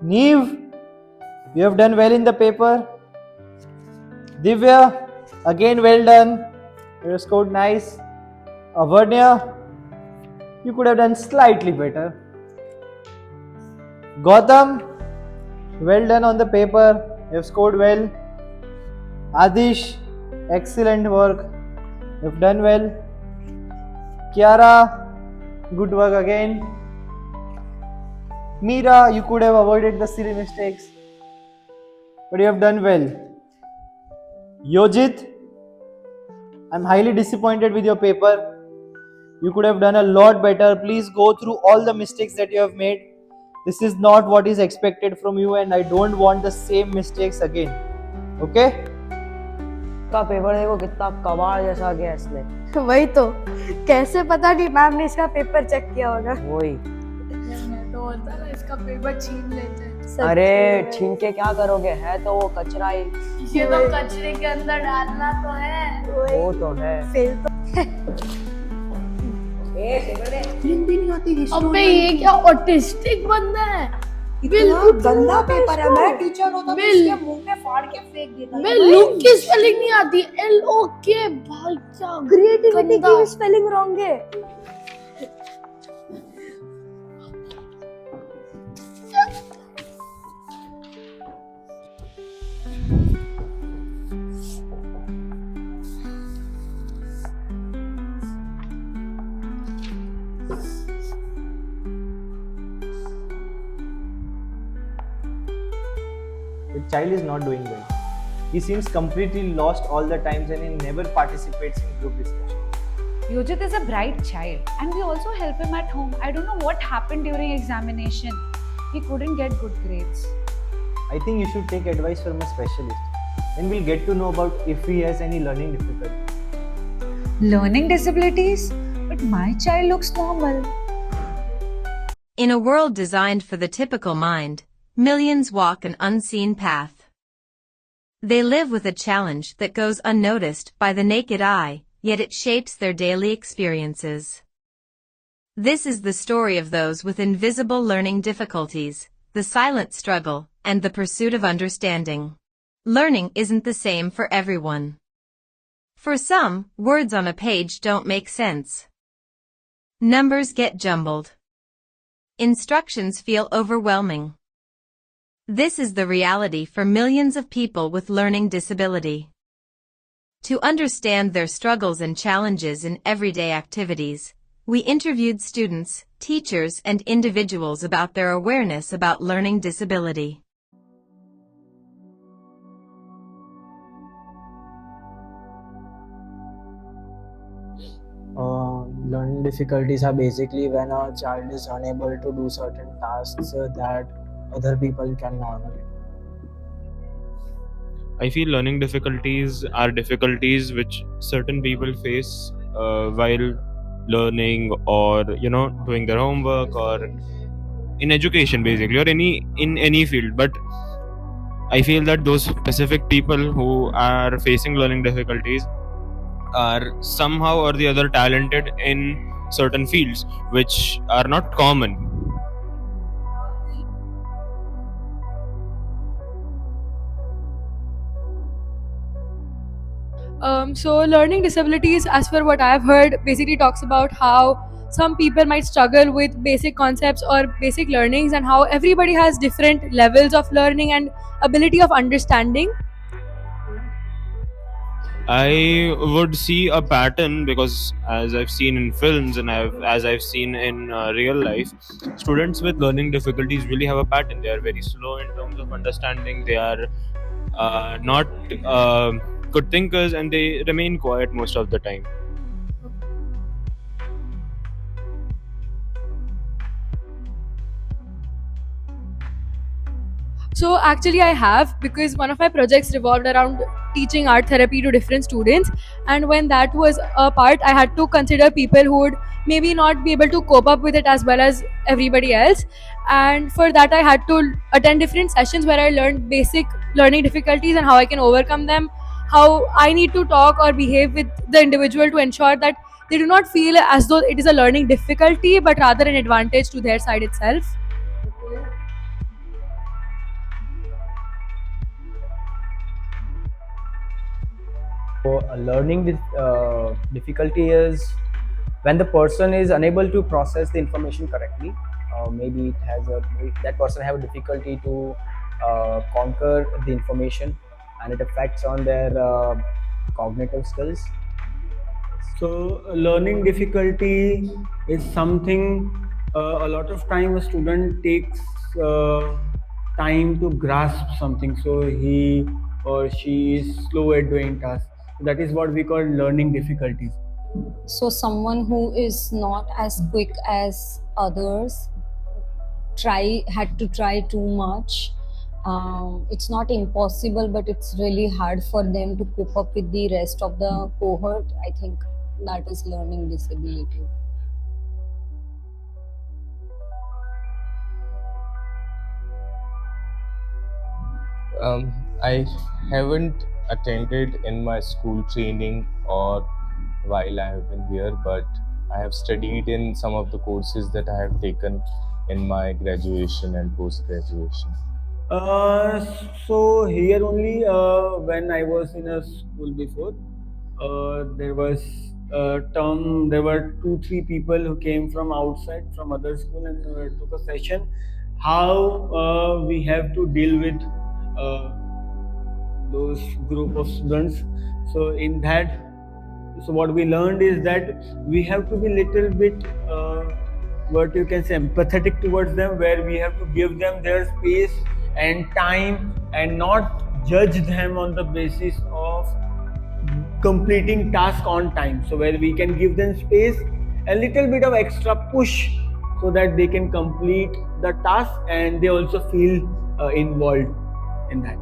Neve, you have done well in the paper. Divya, again well done. You scored nice. Avarnya, you could have done slightly better. Gautam, well done on the paper. You have scored well. Adish, excellent work. You have done well. Kiara, good work again. Meera, you could have avoided the silly mistakes, but you have done well. Yojit, I'm highly disappointed with your paper. You could have done a lot better. Please go through all the mistakes that you have made. This is not what is expected from you, and I don't want the same mistakes again. Okay? का paper देखो कितना कमाल जैसा गया इसने। वही तो, कैसे पता कि मैम ने इसका पेपर चेक किया होगा। वही तो होता ना, इसका पेपर छीन लेते हैं। अरे छीन के क्या करोगे, है तो वो कचरा ही। ये तो कचरे के अंदर डालना तो है। वो तो है। फिर तो अबे ये क्या ऑटिस्टिक बंदा है। बिल्कुल गंदा पेपर है। मैं टीचर होता तो इसके मुंह में फाड़ के फेंक देता। मैं लुक की स्पेलिंग नहीं आती, LOK भाई क्या क्रिएटिविटी की स्पेलिंग रॉन्ग है। The child is not doing well. He seems completely lost all the times and he never participates in group discussion. Yojit is a bright child and we also help him at home. I don't know what happened during examination. He couldn't get good grades. I think you should take advice from a specialist. Then we'll get to know about if he has any learning difficulty. Learning disabilities? But my child looks normal. In a world designed for the typical mind, millions walk an unseen path. They live with a challenge that goes unnoticed by the naked eye, yet it shapes their daily experiences. This is the story of those with invisible learning difficulties, the silent struggle, and the pursuit of understanding. Learning isn't the same for everyone. For some, words on a page don't make sense. Numbers get jumbled. Instructions feel overwhelming. This is the reality for millions of people with learning disability. To understand their struggles and challenges in everyday activities, we interviewed students, teachers, and individuals about their awareness about learning disability. Learning difficulties are basically when a child is unable to do certain tasks that other people can normally do. I feel learning difficulties are difficulties which certain people face while learning or doing their homework or in education basically, or in any field. But I feel that those specific people who are facing learning difficulties are somehow or the other talented in certain fields which are not common. So learning disabilities, as per what I've heard, basically talks about how some people might struggle with basic concepts or basic learnings, and how everybody has different levels of learning and ability of understanding. I would see a pattern because, as I've seen in films and as I've seen in real life, students with learning difficulties really have a pattern. They are very slow in terms of understanding. They are not good thinkers, and they remain quiet most of the time. So actually I have, because one of my projects revolved around teaching art therapy to different students, and when that was a part, I had to consider people who would maybe not be able to cope up with it as well as everybody else. And for that I had to attend different sessions where I learned basic learning difficulties and how I can overcome them, how I need to talk or behave with the individual to ensure that they do not feel as though it is a learning difficulty but rather an advantage to their side itself. So, learning difficulty is when the person is unable to process the information correctly. Maybe that person have a difficulty to conquer the information, and it affects on their cognitive skills. So, learning difficulty is something a lot of time a student takes time to grasp something. So, he or she is slow at doing tasks. So that is what we call learning difficulties. So someone who is not as quick as others had to try too much. It's not impossible, but it's really hard for them to cope up with the rest of the cohort. I think that is learning disability. I haven't attended in my school training or while I have been here, but I have studied in some of the courses that I have taken in my graduation and post graduation. Uh, so here only when I was in a school before, there was a term. There were 2-3 people who came from outside, from other school, and took a session. How we have to deal with uh, those group of students. So in that, so what we learned is that we have to be little bit what you can say empathetic towards them, where we have to give them their space and time and not judge them on the basis of completing task on time. So where we can give them space, a little bit of extra push, so that they can complete the task and they also feel involved in that.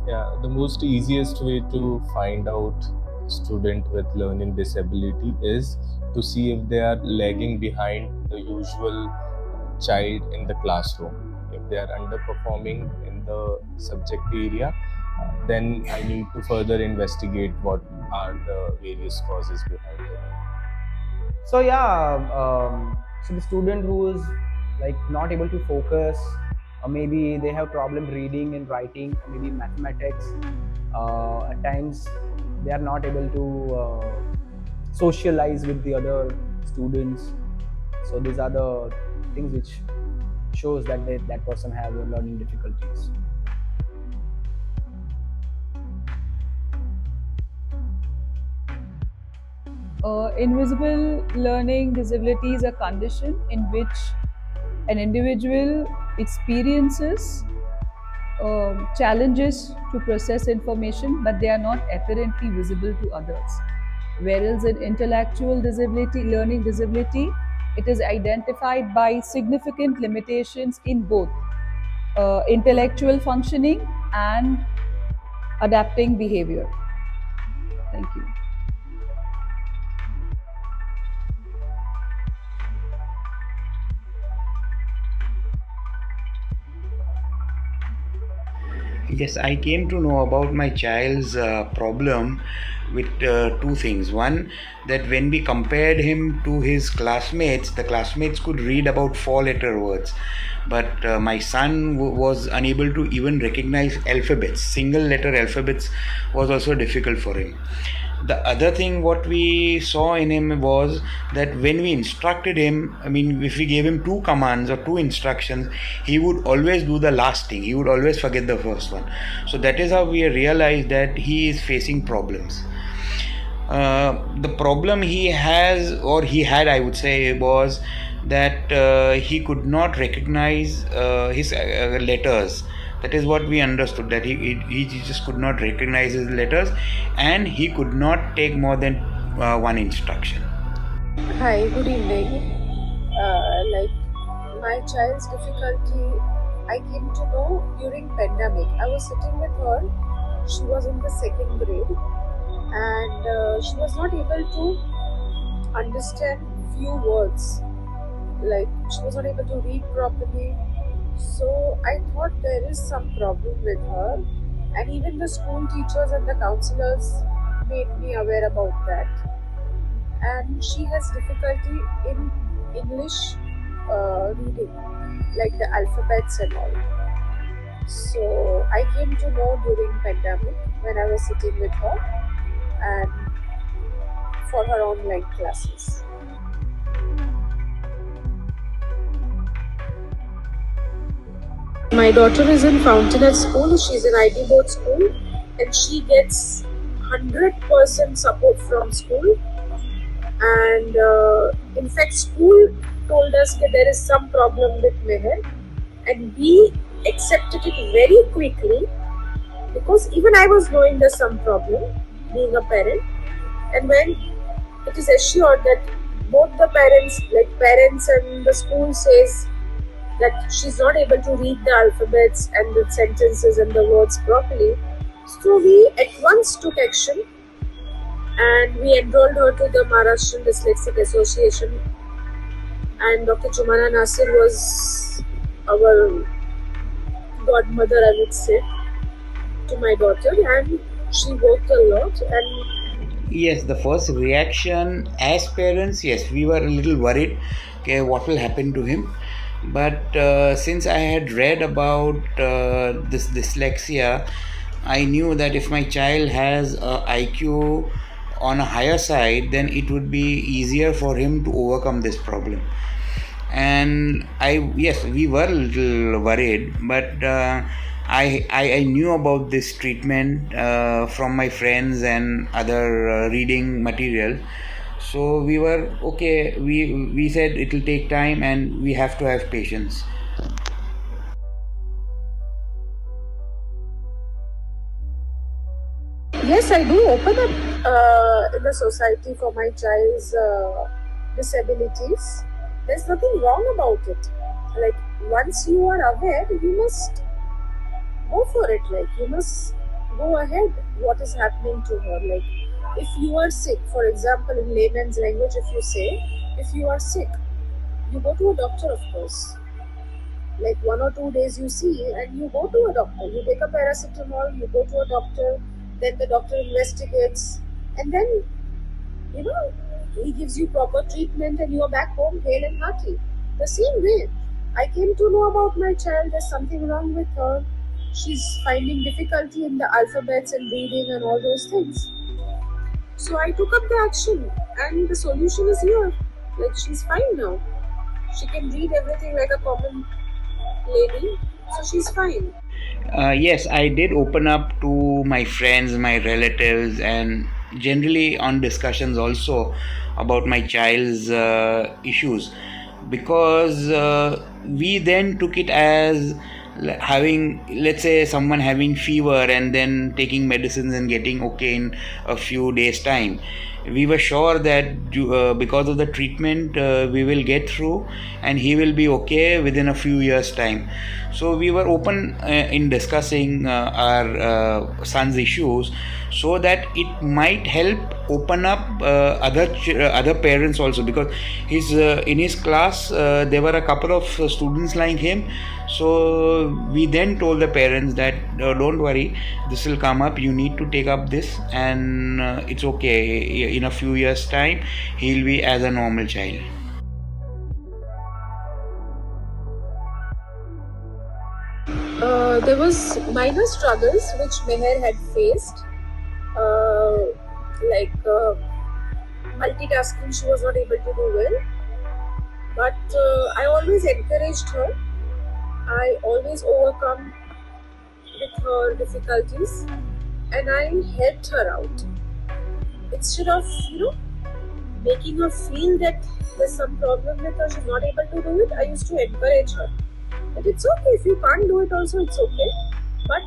Yeah, the most easiest way to find out student with learning disability is to see if they are lagging behind the usual child in the classroom. If they are underperforming in the subject area, then I need to further investigate what are the various causes behind it. So yeah, so the student who is like not able to focus, or maybe they have problem reading and writing, or maybe mathematics. At times, they are not able to socialize with the other students. So these are the things which shows that that person have learning difficulties. Invisible learning disability is a condition in which an individual experiences challenges to process information, but they are not apparently visible to others. Whereas in intellectual disability, learning disability, it is identified by significant limitations in both intellectual functioning and adapting behavior. Thank you. Yes, I came to know about my child's problem with two things. One, that when we compared him to his classmates, the classmates could read about 4-letter words, but my son was unable to even recognize alphabets. Single letter alphabets was also difficult for him. The other thing what we saw in him was that when we instructed him, I mean, if we gave him 2 commands or 2 instructions, he would always do the last thing. He would always forget the first one. So that is how we realized that he is facing problems. The problem he has, or he had, I would say, was that he could not recognize his letters. That is what we understood, that he just could not recognize his letters, and he could not take more than 1 instruction. Hi, good evening. Like my child's difficulty, I came to know during pandemic. I was sitting with her. She was in the 2nd grade, and she was not able to understand few words. Like she was not able to read properly. So I thought there is some problem with her, and even the school teachers and the counselors made me aware about that. And she has difficulty in English reading, like the alphabets and all. So I came to know during pandemic when I was sitting with her and for her online classes. My daughter is in Fountain School. She's in IT board school, and she gets 100% support from school. And in fact, school told us that there is some problem with Meher, and we accepted it very quickly because even I was knowing there's some problem being a parent. And when it is assured that both the parents, like parents and the school, says that she's not able to read the alphabets and the sentences and the words properly, so we at once took action and we enrolled her to the Maharashtrian Dyslexic Association. And Dr. Jumana Nasir was our godmother, I would say, to my daughter, and she worked a lot. And yes, the first reaction as parents, yes, we were a little worried, okay, what will happen to him. But since I had read about this dyslexia, I knew that if my child has a IQ on a higher side, then it would be easier for him to overcome this problem. And yes, we were a little worried, but I knew about this treatment from my friends and other reading material. So we were okay. We said it will take time and we have to have patience. yes, I do open up in the society for my child's disabilities. There's nothing wrong about it. Like, once you are aware, you must go for it. Like, you must go ahead. What is happening to her? Like, if you are sick, for example, in layman's language, if you say, if you are sick, you go to a doctor, of course. Like 1 or 2 days you see, and you go to a doctor. You take a paracetamol, you go to a doctor, then the doctor investigates, and then, you know, he gives you proper treatment, and you are back home hale and hearty. The same way, I came to know about my child. There's something wrong with her. She's finding difficulty in the alphabets and reading and all those things. So I took up the action, and the solution is here. Like, she's fine now. She can read everything like a common lady, so she's fine. Yes, I did open up to my friends, my relatives, and generally on discussions also about my child's issues, because we then took it as having, let's say, someone having fever and then taking medicines and getting okay in a few days' time. We were sure that because of the treatment we will get through and he will be okay within a few years' time. So we were open in discussing our son's issues, so that it might help open up other parents also, because his in his class there were a couple of students like him. So we then told the parents that don't worry, this will come up, you need to take up this, and it's okay, in a few years time he'll be as a normal child. There was minor struggles which Meher had faced, uh, like multitasking. She was not able to do well, but I always encouraged her. I always overcome with her difficulties, and I helped her out. Instead of, making her feel that there's some problem with her, she's not able to do it, I used to encourage her. But it's okay, if you can't do it also, it's okay. But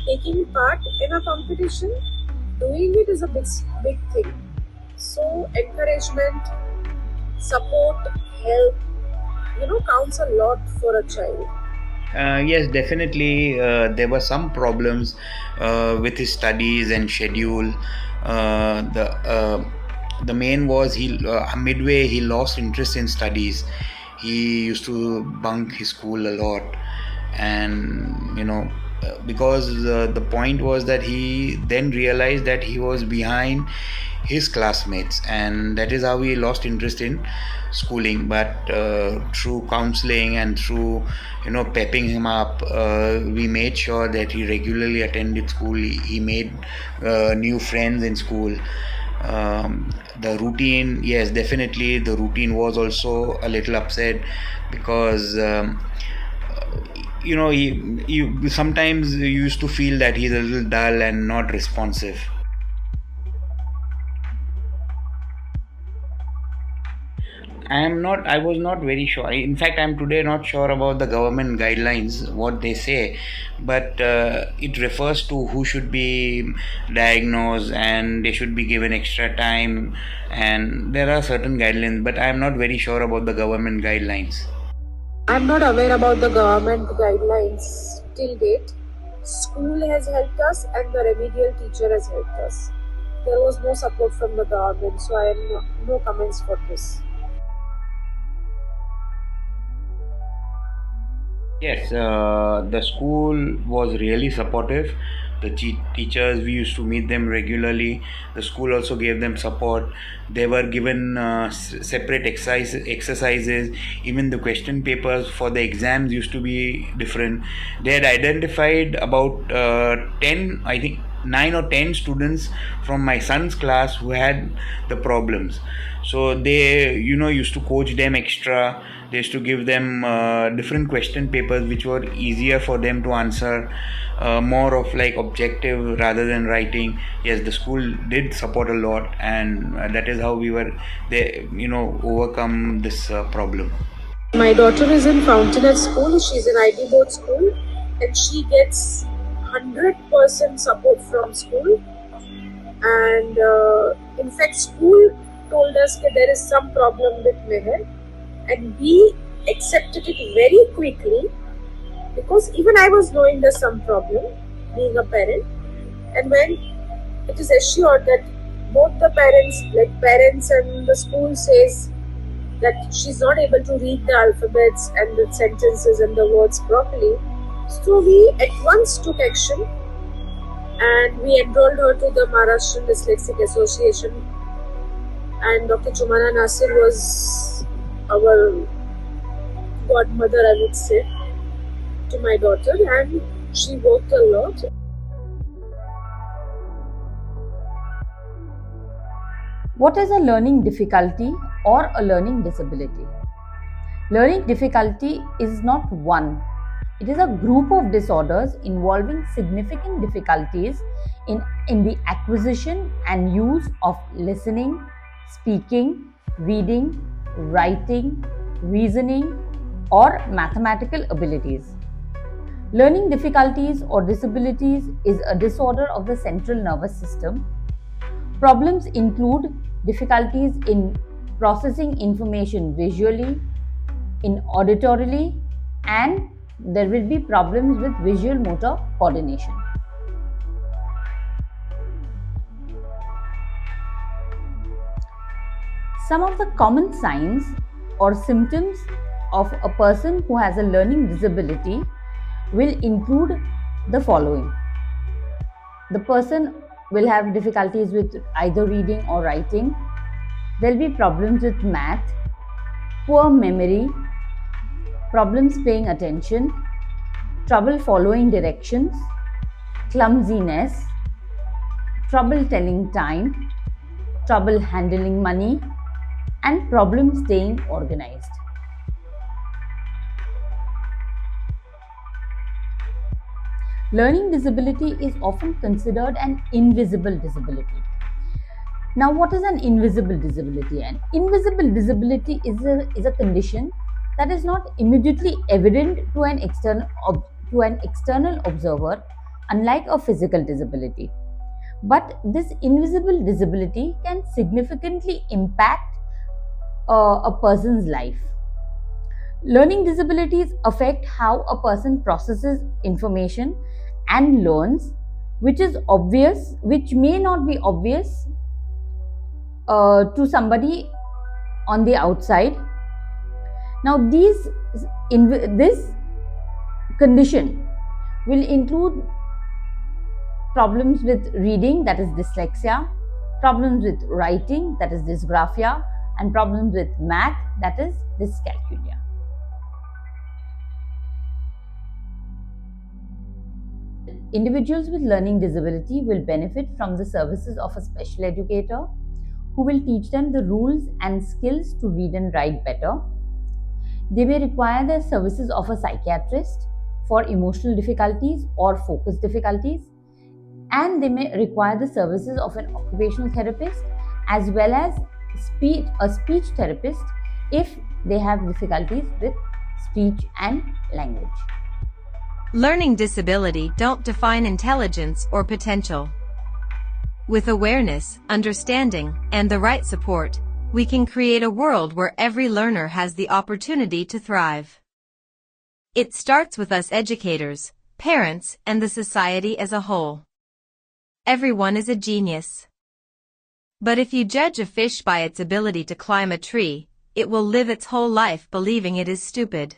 taking part in a competition, doing it is a big thing. So encouragement, support, help, counts a lot for a child. Yes, definitely. There were some problems with his studies and schedule. The main was he midway he lost interest in studies. He used to bunk his school a lot, and because the point was that he then realized that he was behind his classmates, and that is how he lost interest in schooling. But through counseling and through pepping him up, we made sure that he regularly attended school. He made new friends in school. The routine, yes, definitely the routine was also a little upset, because he sometimes used to feel that he's a little dull and not responsive. I was not very sure. In fact, I'm today not sure about the government guidelines, what they say, but it refers to who should be diagnosed and they should be given extra time. And there are certain guidelines, but I'm not very sure about the government guidelines. I'm not aware about the government guidelines till date. School has helped us and the remedial teacher has helped us. There was no support from the government, so I have no comments for this. Yes, the school was really supportive. The teachers, we used to meet them regularly. The school also gave them support. They were given separate exercises. Even the question papers for the exams used to be different. They had identified about 10, I think 9 or 10 students from my son's class who had the problems. So they used to coach them extra. They used to give them different question papers which were easier for them to answer, more of like objective rather than writing. Yes, the school did support a lot, and that is how we were they overcome this problem. My daughter is in Fountain School. She's in IB board school, and she gets 100% support from school. And in fact, school told us that there is some problem with Meher, and we accepted it very quickly, because even I was knowing there's some problem being a parent. And when it is assured that both the parents and the school says that she's not able to read the alphabets and the sentences and the words properly, so we at once took action and we enrolled her to the Maharashtrian Dyslexic Association. And Dr. Chumana Nasir was our godmother, I would say, to my daughter, and she worked a lot. What is a learning difficulty or a learning disability? Learning difficulty is not one. It is a group of disorders involving significant difficulties in the acquisition and use of listening, speaking, reading, writing, reasoning, or mathematical abilities. Learning difficulties or disabilities is a disorder of the central nervous system. Problems include difficulties in processing information visually, in auditorily, and there will be problems with visual motor coordination. Some of the common signs or symptoms of a person who has a learning disability will include the following. The person will have difficulties with either reading or writing. There will be problems with math, poor memory, problems paying attention, trouble following directions, clumsiness, trouble telling time, trouble handling money, and problem staying organized. Learning disability is often considered an invisible disability. Now, what is an invisible disability? An invisible disability is a condition that is not immediately evident to an external observer, unlike a physical disability. But this invisible disability can significantly impact a person's life. Learning disabilities affect how a person processes information and learns, which may not be obvious to somebody on the outside. Now, this condition will include problems with reading, that is dyslexia, problems with writing, that is dysgraphia, and problems with math, that is dyscalculia. Individuals with learning disability will benefit from the services of a special educator who will teach them the rules and skills to read and write better. They may require the services of a psychiatrist for emotional difficulties or focus difficulties, and they may require the services of an occupational therapist as well as a speech therapist if they have difficulties with speech and language. Learning disability don't define intelligence or potential. With awareness, understanding, and the right support, we can create a world where every learner has the opportunity to thrive. It starts with us educators, parents, and the society as a whole. Everyone is a genius. But if you judge a fish by its ability to climb a tree, it will live its whole life believing it is stupid.